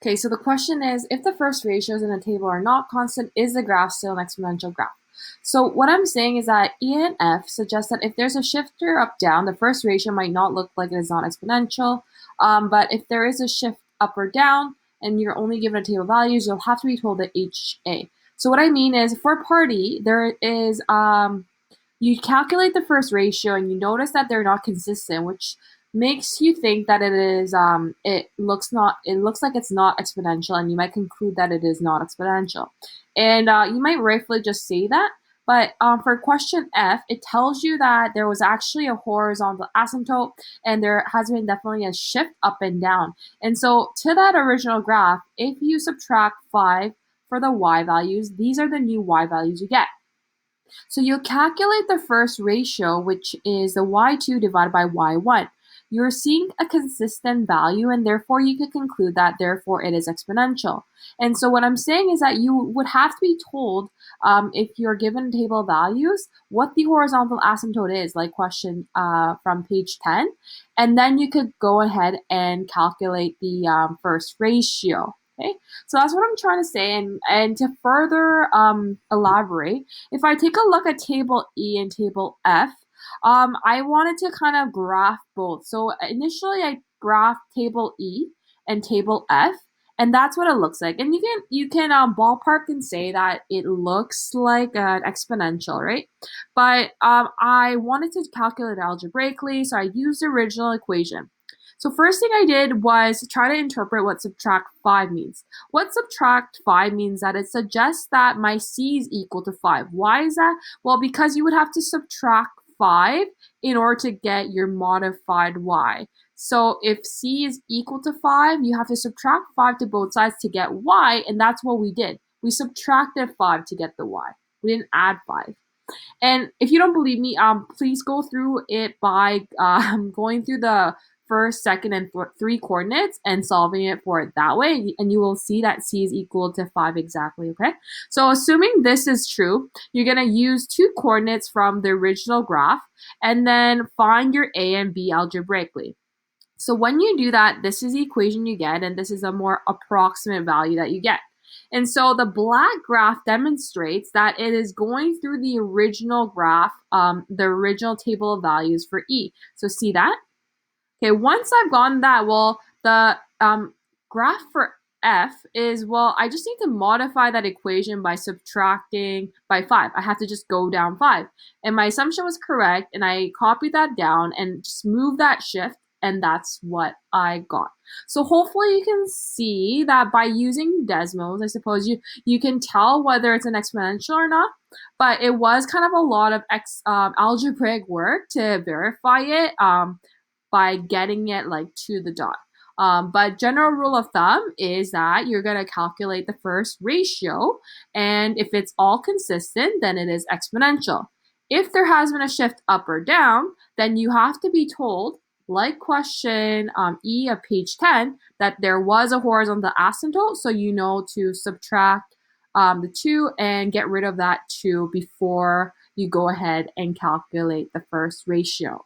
Okay, so the question is, if the first ratios in a table are not constant, is the graph still an exponential graph? So what I'm saying is that E and F suggest that if there's a shifter up down, the first ratio might not look like it is not exponential. But if there is a shift up or down and you're only given a table of values, you'll have to be told the HA. So what I mean is for party, there is you calculate the first ratio and you notice that they're not consistent, which makes you think that it looks like it's not exponential, and you might conclude that it is not exponential. And you might rightfully just say that, but for question F, it tells you that there was actually a horizontal asymptote and there has been definitely a shift up and down. And so to that original graph, if you subtract 5 for the y values, these are the new y values you get. So you calculate the first ratio, which is the y2 divided by y1. You're seeing a consistent value, and therefore you could conclude that therefore it is exponential. And so what I'm saying is that you would have to be told, if you're given a table of values, what the horizontal asymptote is, like question from page 10, and then you could go ahead and calculate the first ratio. Okay, so that's what I'm trying to say. And to further elaborate, if I take a look at table E and table F, I wanted to kind of graph both. So initially I graphed table E and table F, and that's what it looks like. And you can ballpark and say that it looks like an exponential, right? But I wanted to calculate algebraically, so I used the original equation. So first thing I did was try to interpret what subtract 5 means. What subtract 5 means that it suggests that my C is equal to 5. Why is that? Well, because you would have to subtract 5 in order to get your modified y. So if C is equal to 5, you have to subtract 5 to both sides to get y, and that's what we did. We subtracted 5 to get the y. We didn't add 5. And if you don't believe me, please go through it by going through the first, second, and three coordinates and solving it for it that way, and you will see that C is equal to 5 exactly, okay? So assuming this is true, you're going to use two coordinates from the original graph and then find your A and B algebraically. So when you do that, this is the equation you get, and this is a more approximate value that you get. And so the black graph demonstrates that it is going through the original graph, the original table of values for E. So see that? Okay, once I've gotten that, well, the graph for F is, well, I just need to modify that equation by subtracting by 5. I have to just go down 5. And my assumption was correct, and I copied that down and just moved that shift, and that's what I got. So hopefully you can see that by using Desmos, I suppose you can tell whether it's an exponential or not, but it was kind of a lot of algebraic work to verify it by getting it like to the dot. But general rule of thumb is that you're going to calculate the first ratio, and if it's all consistent, then it is exponential. If there has been a shift up or down, then you have to be told, like question E of page 10, that there was a horizontal asymptote, so you know to subtract the 2 and get rid of that 2 before you go ahead and calculate the first ratio.